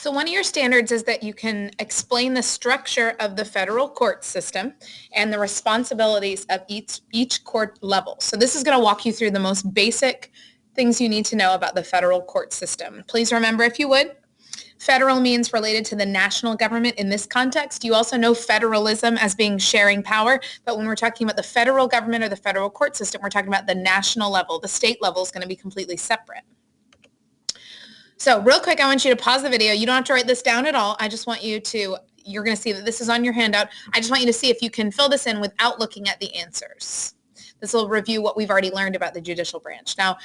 So one of your standards is that you can explain the structure of the federal court system and the responsibilities of each court level. So this is going to walk you through the most basic things you need to know about the federal court system. Please remember, if you would, federal means related to the national government in this context. You also know federalism as being sharing power, but when we're talking about the federal government or the federal court system, we're talking about the national level. The state level is going to be completely separate. So real quick, I want you to pause the video. You don't have to write this down at all. I just want you to, you're going to see that this is on your handout. I just want you to see if you can fill this in without looking at the answers. This will review what we've already learned about the judicial branch. Now,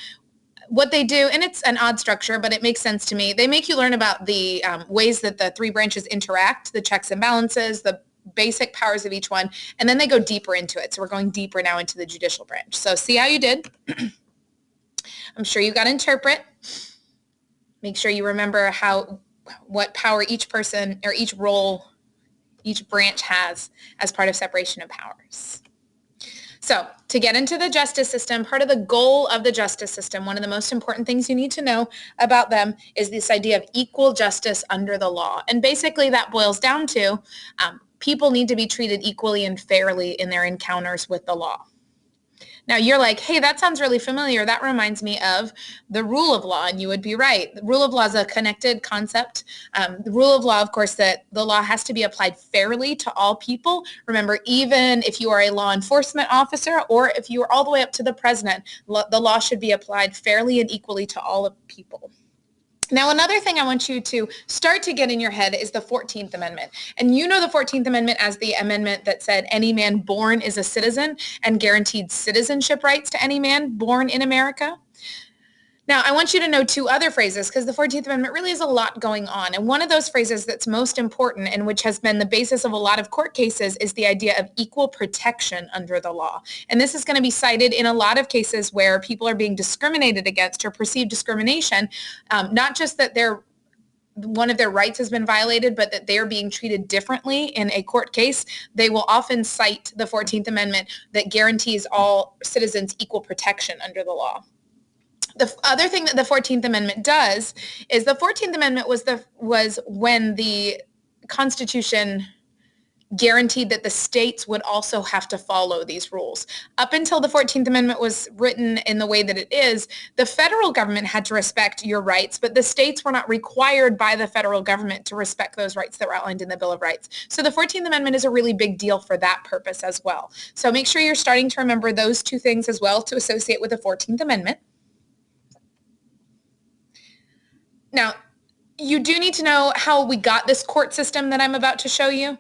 what they do, and it's an odd structure, but it makes sense to me, they make you learn about the ways that the three branches interact, the checks and balances, the basic powers of each one, and then they go deeper into it. So we're going deeper now into the judicial branch. So see how you did. I'm sure you got to interpret. Make sure you remember what power each person or each role, each branch has as part of separation of powers. So to get into the justice system, part of the goal of the justice system, one of the most important things you need to know about them is this idea of equal justice under the law. And basically that boils down to people need to be treated equally and fairly in their encounters with the law. Now you're like, hey, that sounds really familiar. That reminds me of the rule of law, and you would be right. The rule of law is a connected concept. The rule of law, of course, that the law has to be applied fairly to all people. Remember, even if you are a law enforcement officer or if you are all the way up to the president, the law should be applied fairly and equally to all of people. Now, another thing I want you to start to get in your head is the 14th Amendment. And you know the 14th Amendment as the amendment that said any man born is a citizen and guaranteed citizenship rights to any man born in America. Now, I want you to know two other phrases because the 14th Amendment really is a lot going on. And one of those phrases that's most important and which has been the basis of a lot of court cases is the idea of equal protection under the law. And this is going to be cited in a lot of cases where people are being discriminated against or perceived discrimination, not just that one of their rights has been violated, but that they're being treated differently in a court case. They will often cite the 14th Amendment that guarantees all citizens equal protection under the law. The other thing that the 14th Amendment does is the 14th Amendment was when the Constitution guaranteed that the states would also have to follow these rules. Up until the 14th Amendment was written in the way that it is, the federal government had to respect your rights, but the states were not required by the federal government to respect those rights that were outlined in the Bill of Rights. So the 14th Amendment is a really big deal for that purpose as well. So make sure you're starting to remember those two things as well to associate with the 14th Amendment. Now, you do need to know how we got this court system that I'm about to show you.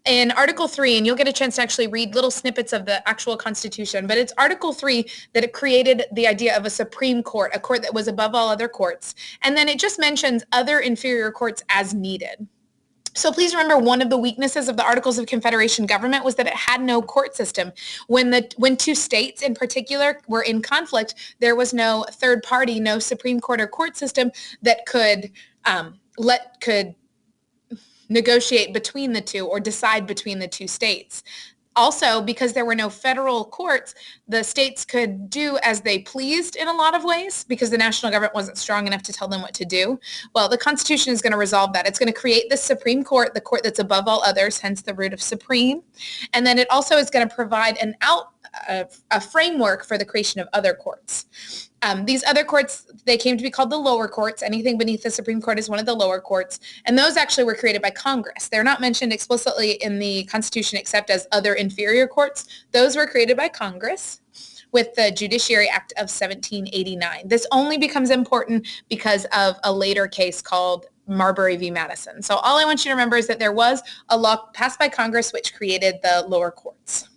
In Article 3, and you'll get a chance to actually read little snippets of the actual Constitution, but it's Article 3 that it created the idea of a Supreme Court, a court that was above all other courts. And then it just mentions other inferior courts as needed. So please remember, one of the weaknesses of the Articles of Confederation government was that it had no court system. When two states in particular were in conflict, there was no third party, no Supreme Court or court system that could negotiate between the two or decide between the two states. Also, because there were no federal courts, the states could do as they pleased in a lot of ways because the national government wasn't strong enough to tell them what to do. Well, the Constitution is going to resolve that. It's going to create the Supreme Court, the court that's above all others, hence the root of supreme. And then it also is going to provide a framework for the creation of other courts. These other courts, they came to be called the lower courts. Anything beneath the Supreme Court is one of the lower courts. And those actually were created by Congress. They're not mentioned explicitly in the Constitution except as other inferior courts. Those were created by Congress with the Judiciary Act of 1789. This only becomes important because of a later case called Marbury v. Madison. So all I want you to remember is that there was a law passed by Congress which created the lower courts.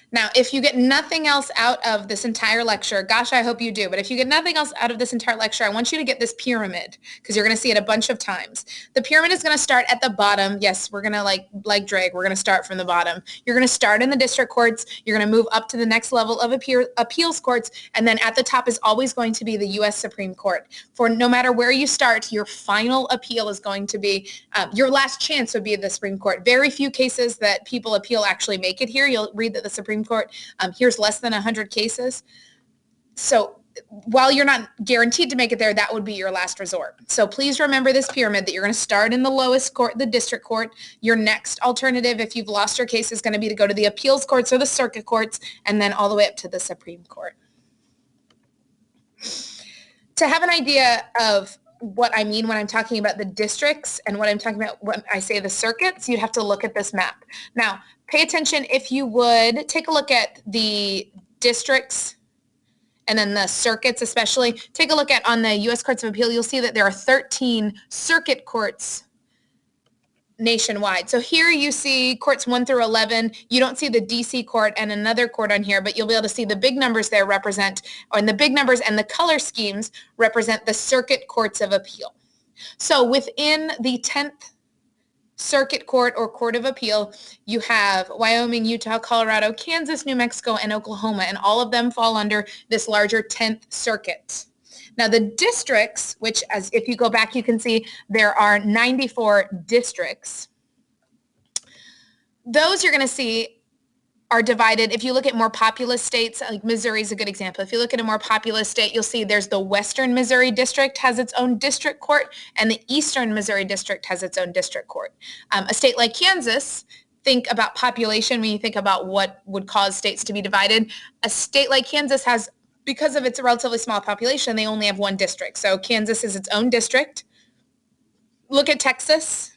Now, if you get nothing else out of this entire lecture, gosh, I hope you do, but if you get nothing else out of this entire lecture, I want you to get this pyramid because you're going to see it a bunch of times. The pyramid is going to start at the bottom. Yes, we're going to like drag. We're going to start from the bottom. You're going to start in the district courts. You're going to move up to the next level of appeals courts, and then at the top is always going to be the U.S. Supreme Court. For no matter where you start, your final appeal is going to be, your last chance would be the Supreme Court. Very few cases that people appeal actually make it here. You'll read that the Supreme Court hears less than 100 cases. So while you're not guaranteed to make it there, that would be your last resort. So please remember this pyramid, that you're going to start in the lowest court, the district court. Your next alternative, if you've lost your case, is going to be to go to the appeals courts or the circuit courts, and then all the way up to the Supreme Court. To have an idea of what I mean when I'm talking about the districts and what I'm talking about when I say the circuits, you'd have to look at this map. Now, pay attention, if you would, take a look at the districts and then the circuits especially. Take a look at on the U.S. Courts of Appeal, you'll see that there are 13 circuit courts nationwide. So here you see courts 1 through 11. You don't see the DC court and another court on here, but you'll be able to see the big numbers there represent, and the big numbers and the color schemes represent the circuit courts of appeal. So within the 10th Circuit Court or Court of Appeal, you have Wyoming, Utah, Colorado, Kansas, New Mexico, and Oklahoma, and all of them fall under this larger 10th Circuit. Now the districts, which as if you go back, you can see there are 94 districts. Those you're going to see are divided. If you look at more populous states, like Missouri is a good example. If you look at a more populous state, you'll see there's the Western Missouri District has its own district court, and the Eastern Missouri District has its own district court. A state like Kansas, think about population when you think about what would cause states to be divided. A state like Kansas has, because of its relatively small population, they only have one district. So Kansas is its own district. Look at Texas.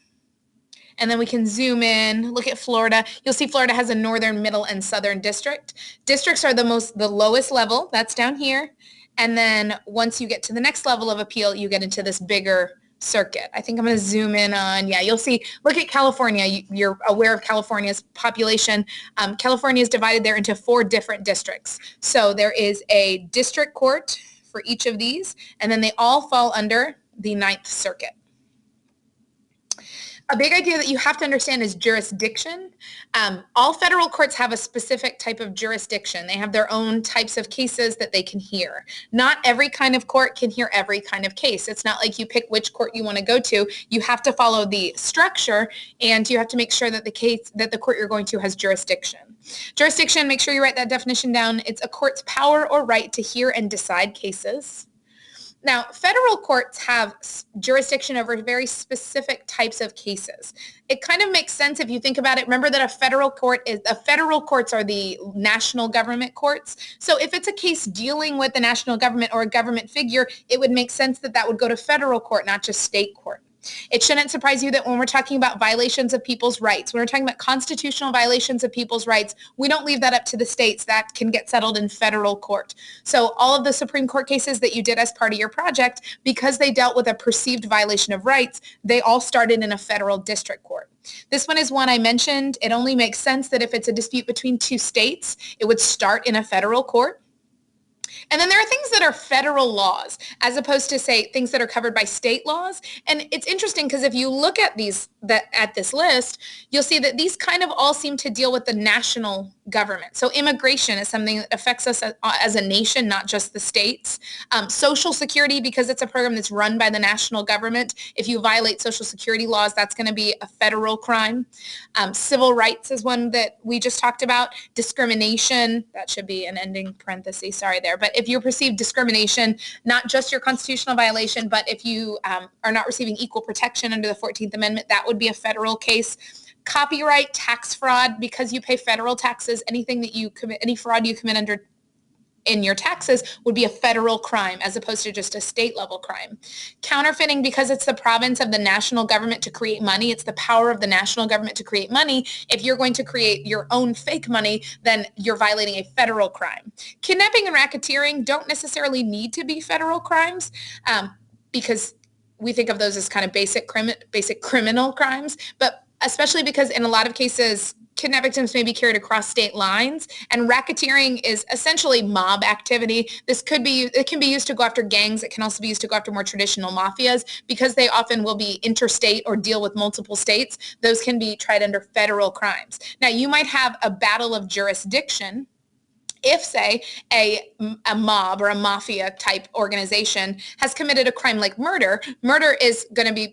And then we can zoom in, look at Florida. You'll see Florida has a northern, middle, and southern district. Districts are the lowest level. That's down here. And then once you get to the next level of appeal, you get into this bigger circuit. I think I'm going to zoom in on, you'll see, look at California. You're aware of California's population. California is divided there into 4 different districts. So there is a district court for each of these, and then they all fall under the 9th Circuit. A big idea that you have to understand is jurisdiction. All federal courts have a specific type of jurisdiction. They have their own types of cases that they can hear. Not every kind of court can hear every kind of case. It's not like you pick which court you want to go to. You have to follow the structure, and you have to make sure that the court you're going to has jurisdiction. Jurisdiction, make sure you write that definition down. It's a court's power or right to hear and decide cases. Now, federal courts have jurisdiction over very specific types of cases. It kind of makes sense if you think about it. Remember that federal courts are the national government courts. So if it's a case dealing with the national government or a government figure, it would make sense that that would go to federal court, not just state court. It shouldn't surprise you that when we're talking about violations of people's rights, when we're talking about constitutional violations of people's rights, we don't leave that up to the states. That can get settled in federal court. So all of the Supreme Court cases that you did as part of your project, because they dealt with a perceived violation of rights, they all started in a federal district court. This one is one I mentioned. It only makes sense that if it's a dispute between 2 states, it would start in a federal court. And then there are things that are federal laws as opposed to, say, things that are covered by state laws. And it's interesting because if you look at this list, you'll see that these kind of all seem to deal with the national government. So immigration is something that affects us as a nation, not just the states. Social Security, because it's a program that's run by the national government, if you violate Social Security laws, that's going to be a federal crime. Civil rights is one that we just talked about. Discrimination, that should be an ending parenthesis, sorry there. But if you perceive discrimination, not just your constitutional violation, but if you are not receiving equal protection under the 14th Amendment, that would be a federal case. Copyright, tax fraud, because you pay federal taxes, anything that you commit, any fraud you commit in your taxes would be a federal crime as opposed to just a state level crime. Counterfeiting, because it's the province of the national government to create money. It's the power of the national government to create money. If you're going to create your own fake money, then you're violating a federal crime. Kidnapping and racketeering don't necessarily need to be federal crimes because we think of those as kind of basic criminal crimes, but especially because in a lot of cases, kidnap victims may be carried across state lines, and racketeering is essentially mob activity. It can be used to go after gangs. It can also be used to go after more traditional mafias because they often will be interstate or deal with multiple states. Those can be tried under federal crimes. Now, you might have a battle of jurisdiction if, say, a mob or a mafia type organization has committed a crime like murder. Murder is going to be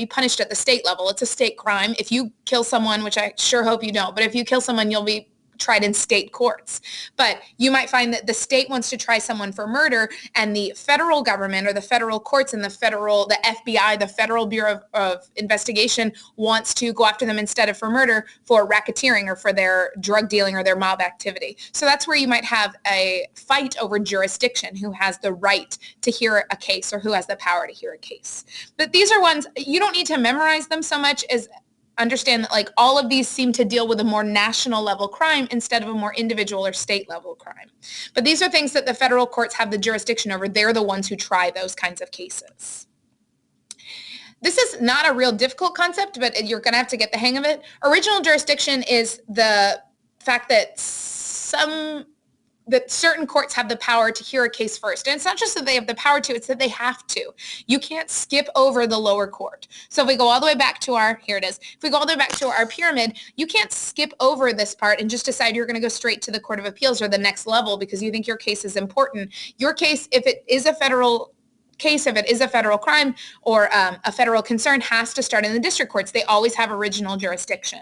punished at the state level. It's a state crime. If you kill someone, which I sure hope you don't, but if you kill someone, you'll be tried in state courts. But you might find that the state wants to try someone for murder, and the federal government or the federal courts and the FBI, the Federal Bureau of Investigation, wants to go after them instead of for murder for racketeering or for their drug dealing or their mob activity. So that's where you might have a fight over jurisdiction, who has the right to hear a case or who has the power to hear a case. But these are ones, you don't need to memorize them so much as understand that like all of these seem to deal with a more national level crime instead of a more individual or state level crime. But these are things that the federal courts have the jurisdiction over. They're the ones who try those kinds of cases. This is not a real difficult concept, but you're going to have to get the hang of it. Original jurisdiction is the fact that certain courts have the power to hear a case first. And it's not just that they have the power to, it's that they have to. You can't skip over the lower court. So if we go all the way back to here it is. If we go all the way back to our pyramid, you can't skip over this part and just decide you're going to go straight to the Court of Appeals or the next level because you think your case is important. Your case, if it is a federal case, if it is a federal crime or a federal concern, has to start in the district courts. They always have original jurisdiction.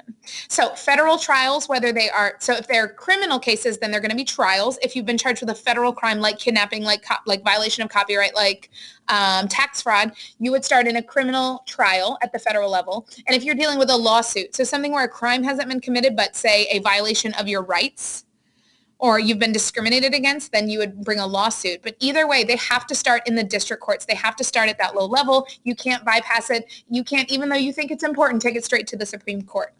So federal trials, if they're criminal cases, then they're going to be trials. If you've been charged with a federal crime like kidnapping, like violation of copyright, like tax fraud, you would start in a criminal trial at the federal level. And if you're dealing with a lawsuit, so something where a crime hasn't been committed, but say a violation of your rights, or you've been discriminated against, then you would bring a lawsuit. But either way, they have to start in the district courts. They have to start at that low level. You can't bypass it. You can't, even though you think it's important, take it straight to the Supreme Court.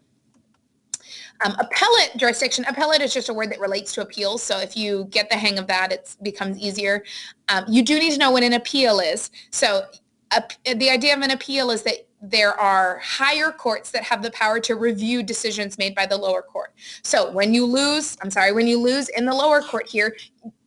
Appellate jurisdiction. Appellate is just a word that relates to appeals. So if you get the hang of that, it becomes easier. You do need to know what an appeal is. So the idea of an appeal is that there are higher courts that have the power to review decisions made by the lower court. So when you lose in the lower court here,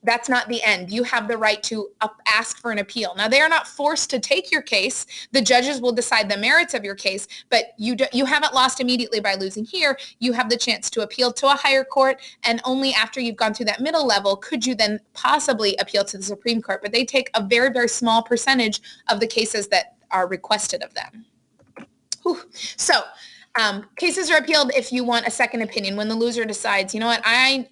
that's not the end. You have the right to ask for an appeal. Now, they are not forced to take your case. The judges will decide the merits of your case, but you haven't lost immediately by losing here. You have the chance to appeal to a higher court, and only after you've gone through that middle level could you then possibly appeal to the Supreme Court. But they take a very, very small percentage of the cases that are requested of them. Whew. So cases are appealed if you want a second opinion. When the loser decides, you know what, I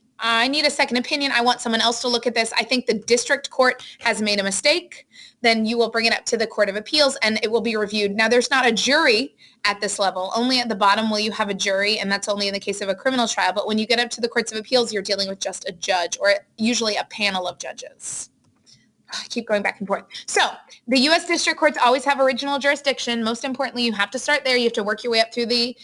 need a second opinion. I want someone else to look at this. I think the district court has made a mistake. Then you will bring it up to the Court of Appeals and it will be reviewed. Now, there's not a jury at this level. Only at the bottom will you have a jury, and that's only in the case of a criminal trial. But when you get up to the Courts of Appeals, you're dealing with just a judge, or usually a panel of judges. I keep going back and forth. So the U.S. district courts always have original jurisdiction. Most importantly, you have to start there. You have to work your way up through the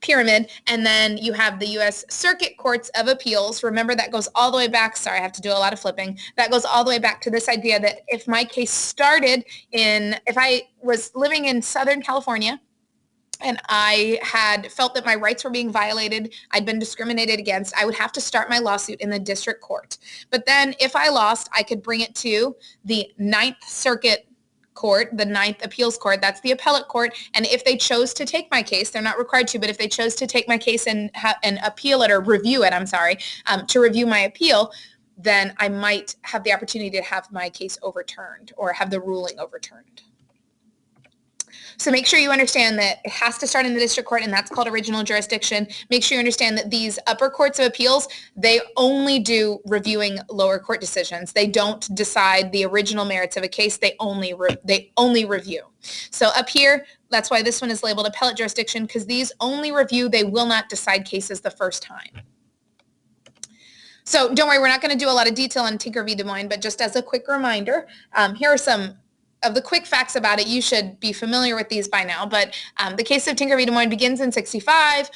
pyramid. And then you have the U.S. Circuit Courts of Appeals. Remember, that goes all the way back. Sorry, I have to do a lot of flipping. That goes all the way back to this idea that if my case started if I was living in Southern California, and I had felt that my rights were being violated, I'd been discriminated against, I would have to start my lawsuit in the district court. But then if I lost, I could bring it to the Ninth Circuit Court, the Ninth Appeals Court. That's the appellate court. And if they chose to take my case, they're not required to, but if they chose to take my case and appeal it, or review it, to review my appeal, then I might have the opportunity to have my case overturned or have the ruling overturned. So make sure you understand that it has to start in the district court, and that's called original jurisdiction. Make sure you understand that these upper courts of appeals, they only do reviewing lower court decisions. They don't decide the original merits of a case. They only review. So up here, that's why this one is labeled appellate jurisdiction, because these only review. They will not decide cases the first time. So don't worry, we're not going to do a lot of detail on Tinker v. Des Moines, but just as a quick reminder, here are some of the quick facts about it. You should be familiar with these by now, but the case of Tinker v. Des Moines begins in 1965.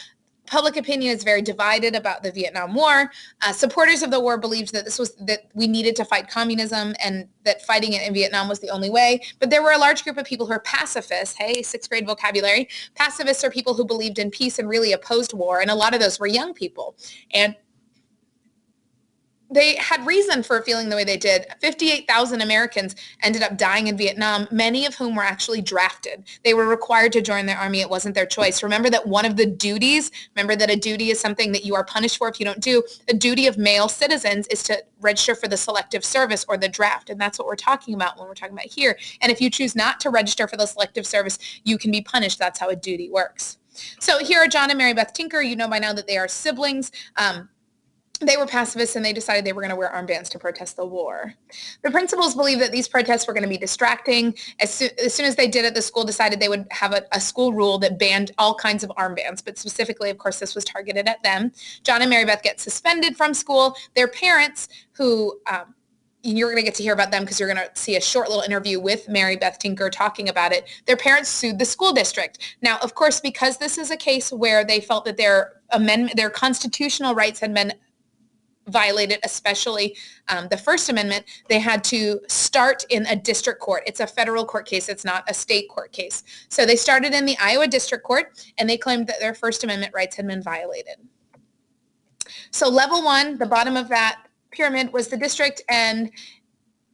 Public opinion is very divided about the Vietnam War. Supporters of the war believed that we needed to fight communism and that fighting it in Vietnam was the only way. But there were a large group of people who are pacifists. Hey, sixth grade vocabulary. Pacifists are people who believed in peace and really opposed war, and a lot of those were young people. And they had reason for feeling the way they did. 58,000 Americans ended up dying in Vietnam, many of whom were actually drafted. They were required to join their army. It wasn't their choice. Remember that one of the duties, remember that a duty is something that you are punished for if you don't do. A duty of male citizens is to register for the selective service or the draft. And that's what we're talking about when we're talking about here. And if you choose not to register for the selective service, you can be punished. That's how a duty works. So here are John and Mary Beth Tinker. You know by now that they are siblings. they were pacifists and they decided they were going to wear armbands to protest the war. The principals believed that these protests were going to be distracting. As soon as they did it, the school decided they would have a school rule that banned all kinds of armbands, but specifically, of course, this was targeted at them. John and Mary Beth get suspended from school. Their parents, who you're going to get to hear about them because you're going to see a short little interview with Mary Beth Tinker talking about it. Their parents sued the school district. Now, of course, because this is a case where they felt that their constitutional rights had been violated, especially the First Amendment, they had to start in a district court. It's a federal court case. It's not a state court case. So they started in the Iowa District Court, and they claimed that their First Amendment rights had been violated. So level 1, the bottom of that pyramid, was the district, and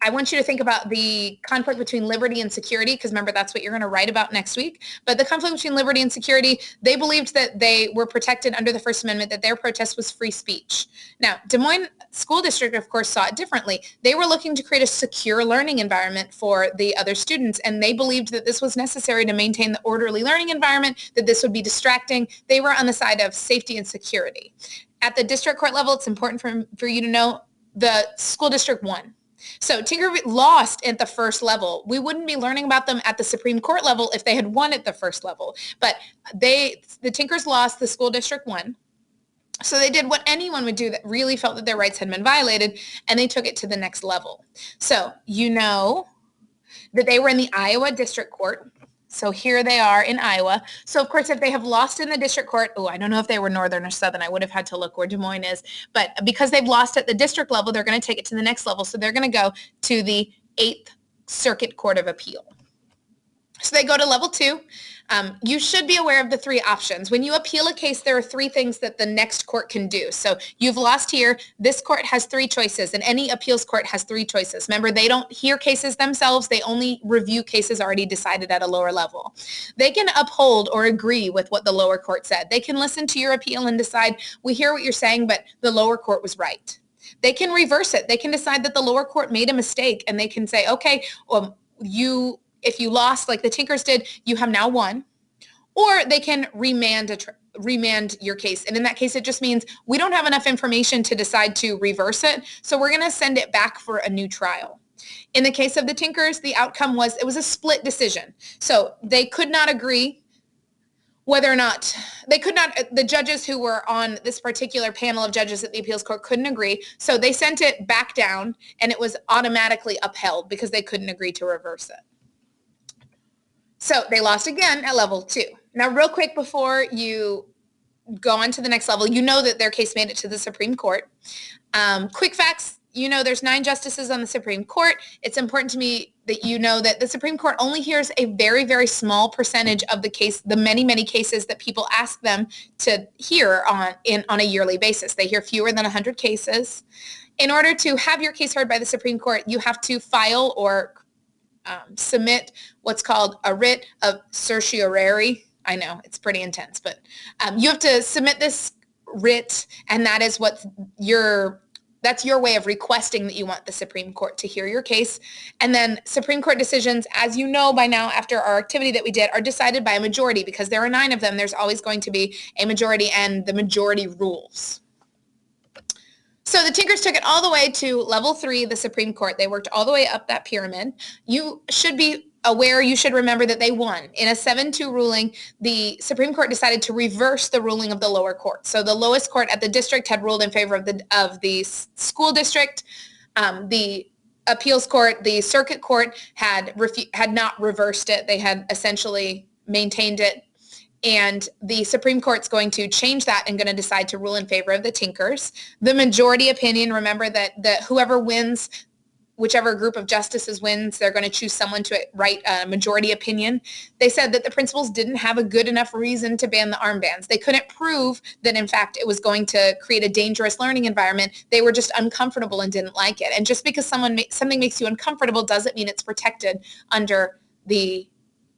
I want you to think about the conflict between liberty and security, because remember, that's what you're going to write about next week. But the conflict between liberty and security, they believed that they were protected under the First Amendment, that their protest was free speech. Now, Des Moines School District, of course, saw it differently. They were looking to create a secure learning environment for the other students, and they believed that this was necessary to maintain the orderly learning environment, that this would be distracting. They were on the side of safety and security. At the district court level, it's important for you to know the school district won. So Tinker lost at the first level. We wouldn't be learning about them at the Supreme Court level if they had won at the first level. But the Tinkers lost, the school district won. So they did what anyone would do that really felt that their rights had been violated, and they took it to the next level. So you know that they were in the Iowa District Court. So here they are in Iowa. So of course, if they have lost in the district court, I don't know if they were northern or southern. I would have had to look where Des Moines is. But because they've lost at the district level, they're going to take it to the next level. So they're going to go to the 8th Circuit Court of Appeal. So they go to level 2. You should be aware of the 3 options. When you appeal a case, there are 3 things that the next court can do. So you've lost here. This court has 3 choices, and any appeals court has 3 choices. Remember, they don't hear cases themselves. They only review cases already decided at a lower level. They can uphold or agree with what the lower court said. They can listen to your appeal and decide, we hear what you're saying, but the lower court was right. They can reverse it. They can decide that the lower court made a mistake, and they can say, okay, if you lost like the Tinkers did, you have now won. Or they can remand your case. And in that case, it just means we don't have enough information to decide to reverse it. So we're going to send it back for a new trial. In the case of the Tinkers, the outcome was, it was a split decision. So they could not agree whether or not, the judges who were on this particular panel of judges at the appeals court couldn't agree. So they sent it back down, and it was automatically upheld because they couldn't agree to reverse it. So they lost again at level 2. Now, real quick before you go on to the next level, you know that their case made it to the Supreme Court. Quick facts, you know there's 9 justices on the Supreme Court. It's important to me that you know that the Supreme Court only hears a very, very small percentage of the many, many cases that people ask them to hear on a yearly basis. They hear fewer than 100 cases. In order to have your case heard by the Supreme Court, you have to file or submit what's called a writ of certiorari. I know it's pretty intense, but you have to submit this writ, and that is that's your way of requesting that you want the Supreme Court to hear your case. And then Supreme Court decisions, as you know by now after our activity that we did, are decided by a majority. Because there are 9 of them, there's always going to be a majority, and the majority rules. So the Tinkers took it all the way to level 3, the Supreme Court. They worked all the way up that pyramid. You should be aware, you should remember that they won. In a 7-2 ruling, the Supreme Court decided to reverse the ruling of the lower court. So the lowest court at the district had ruled in favor of the school district. The appeals court, the circuit court had not reversed it. They had essentially maintained it. And the Supreme Court's going to change that and going to decide to rule in favor of the Tinkers. The majority opinion, remember that whoever wins, whichever group of justices wins, they're going to choose someone to write a majority opinion. They said that the principals didn't have a good enough reason to ban the armbands. They couldn't prove that, in fact, it was going to create a dangerous learning environment. They were just uncomfortable and didn't like it. And just because something makes you uncomfortable doesn't mean it's protected under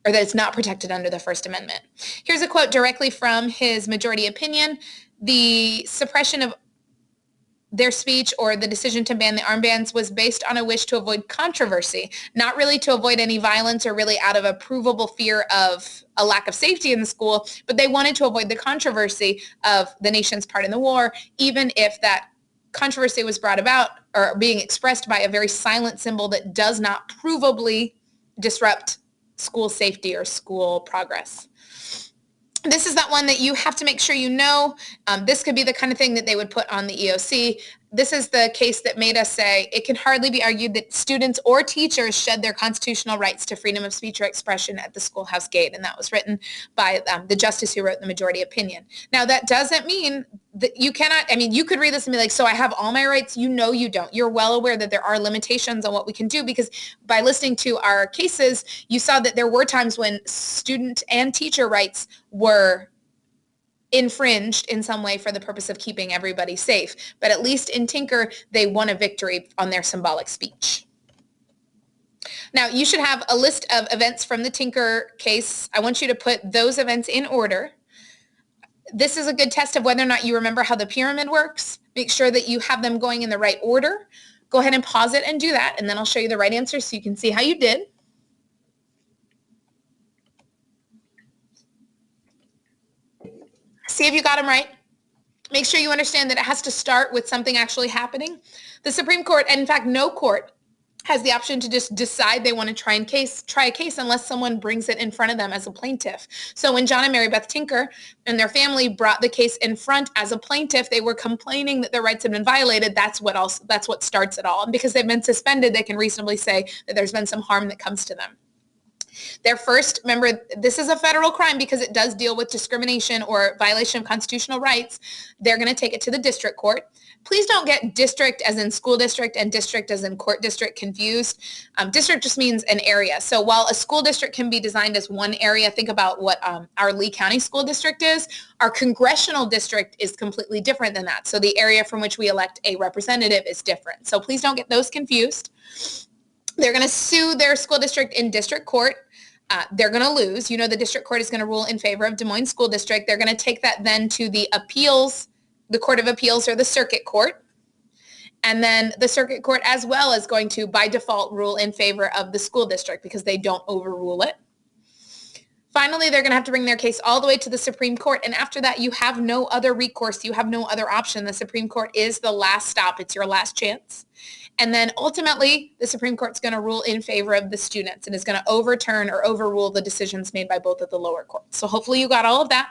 or that it's not protected under the First Amendment. Here's a quote directly from his majority opinion. The suppression of their speech or the decision to ban the armbands was based on a wish to avoid controversy, not really to avoid any violence or really out of a provable fear of a lack of safety in the school, but they wanted to avoid the controversy of the nation's part in the war, even if that controversy was brought about or being expressed by a very silent symbol that does not provably disrupt school safety or school progress. This is that one that you have to make sure you know. This could be the kind of thing that they would put on the EOC. This is the case that made us say it can hardly be argued that students or teachers shed their constitutional rights to freedom of speech or expression at the schoolhouse gate. And that was written by the justice who wrote the majority opinion. Now, that doesn't mean that you cannot, I mean, you could read this and be like, so I have all my rights. You know you don't. You're well aware that there are limitations on what we can do, because by listening to our cases, you saw that there were times when student and teacher rights were infringed in some way for the purpose of keeping everybody safe. But at least in Tinker, they won a victory on their symbolic speech. Now, you should have a list of events from the Tinker case. I want you to put those events in order. This is a good test of whether or not you remember how the pyramid works. Make sure that you have them going in the right order. Go ahead and pause it and do that, and then I'll show you the right answer so you can see how you did. See if you got them right. Make sure you understand that it has to start with something actually happening. The Supreme Court, and in fact, no court has the option to just decide they want to try a case unless someone brings it in front of them as a plaintiff. So when John and Mary Beth Tinker and their family brought the case in front as a plaintiff, they were complaining that their rights had been violated. That's what starts it all. And because they've been suspended, they can reasonably say that there's been some harm that comes to them. Their first, remember, this is a federal crime because it does deal with discrimination or violation of constitutional rights. They're going to take it to the district court. Please don't get district as in school district and district as in court district confused. District just means an area. So while a school district can be designed as one area, think about what our Lee County School District is. Our congressional district is completely different than that. So the area from which we elect a representative is different. So please don't get those confused. They're going to sue their school district in district court. They're going to lose. You know, the district court is going to rule in favor of Des Moines School District. They're going to take that then to the appeals, the Court of Appeals or the circuit court. And then the circuit court as well is going to, by default, rule in favor of the school district because they don't overrule it. Finally, they're going to have to bring their case all the way to the Supreme Court. And after that, you have no other recourse. You have no other option. The Supreme Court is the last stop. It's your last chance. And then ultimately, the Supreme Court's going to rule in favor of the students and is going to overturn or overrule the decisions made by both of the lower courts. So hopefully you got all of that.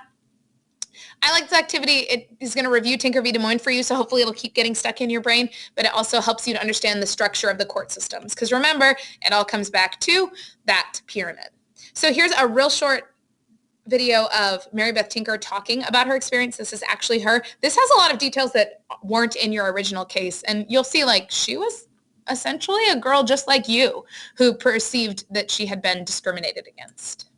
I like this activity. It is going to review Tinker v. Des Moines for you, so hopefully it'll keep getting stuck in your brain, but it also helps you to understand the structure of the court systems. Because remember, it all comes back to that pyramid. So here's a real short video of Mary Beth Tinker talking about her experience. This is actually her. This has a lot of details that weren't in your original case. And you'll see, like, she was essentially a girl just like you who perceived that she had been discriminated against.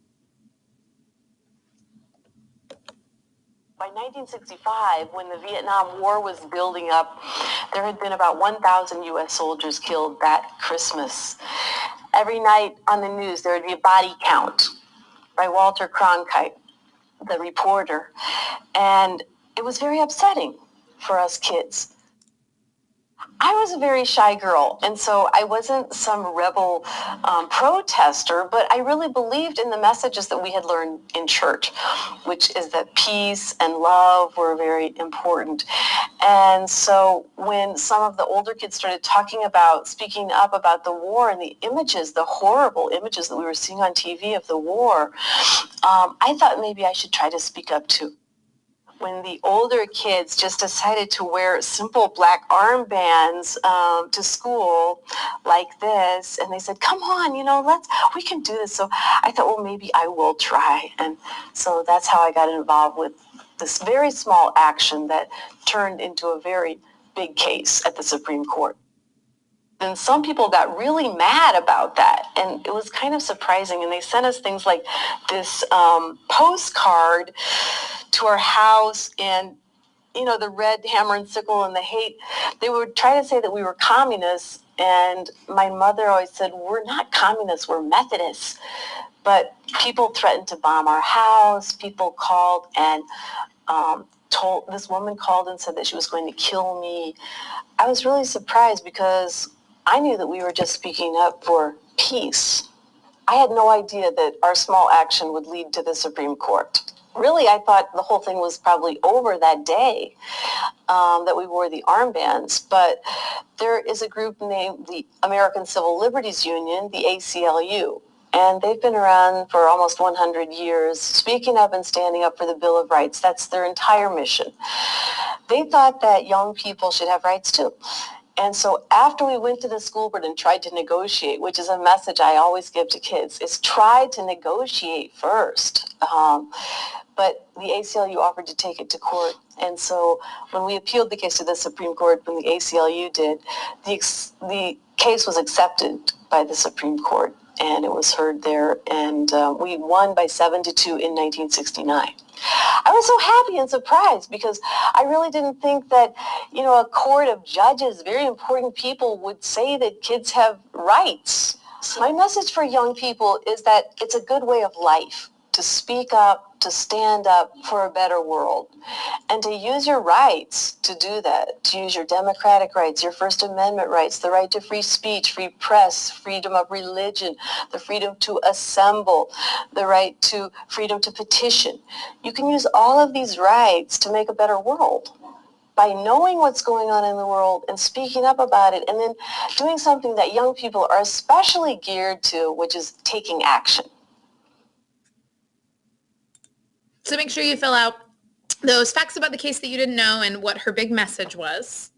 By 1965, when the Vietnam War was building up, there had been about 1,000 U.S. soldiers killed that Christmas. Every night on the news, there would be a body count by Walter Cronkite, the reporter. And it was very upsetting for us kids. I was a very shy girl, and so I wasn't some rebel protester, but I really believed in the messages that we had learned in church, which is that peace and love were very important. And so when some of the older kids started speaking up about the war and the images, the horrible images that we were seeing on TV of the war, I thought maybe I should try to speak up too. When the older kids just decided to wear simple black armbands to school like this, and they said, come on, we can do this. So I thought, well, maybe I will try. And so that's how I got involved with this very small action that turned into a very big case at the Supreme Court. And some people got really mad about that, and it was kind of surprising. And they sent us things like this postcard to our house, and the red hammer and sickle and the hate. They would try to say that we were communists, and my mother always said, we're not communists, we're Methodists. But people threatened to bomb our house. People called and this woman called and said that she was going to kill me. I was really surprised because I knew that we were just speaking up for peace. I had no idea that our small action would lead to the Supreme Court. really, I thought the whole thing was probably over that day that we wore the armbands. But there is a group named the American Civil Liberties Union, the ACLU. And they've been around for almost 100 years, speaking up and standing up for the Bill of Rights. That's their entire mission. They thought that young people should have rights too. And so after we went to the school board and tried to negotiate, which is a message I always give to kids, is try to negotiate first. But the ACLU offered to take it to court. And so when we appealed the case to the Supreme Court, when the ACLU did, the case was accepted by the Supreme Court, and it was heard there. And we won by 7-2 in 1969. I was so happy and surprised because I really didn't think that, a court of judges, very important people, would say that kids have rights. So my message for young people is that it's a good way of life to speak up, to stand up for a better world, and to use your rights to do that, to use your democratic rights, your First Amendment rights, the right to free speech, free press, freedom of religion, the freedom to assemble, the right to freedom to petition. You can use all of these rights to make a better world by knowing what's going on in the world and speaking up about it, and then doing something that young people are especially geared to, which is taking action. So make sure you fill out those facts about the case that you didn't know and what her big message was.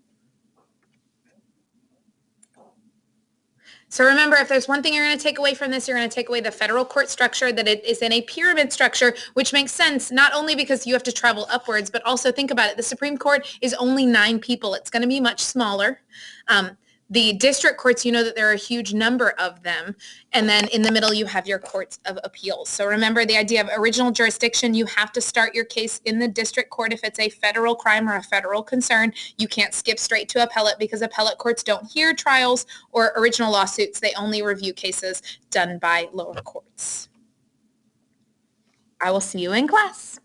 So remember, if there's one thing you're going to take away from this, you're going to take away the federal court structure, that it is in a pyramid structure, which makes sense not only because you have to travel upwards, but also think about it. The Supreme Court is only 9 people. It's going to be much smaller. The district courts, you know that there are a huge number of them. And then in the middle, you have your courts of appeals. So remember the idea of original jurisdiction. You have to start your case in the district court if it's a federal crime or a federal concern. You can't skip straight to appellate because appellate courts don't hear trials or original lawsuits. They only review cases done by lower courts. I will see you in class.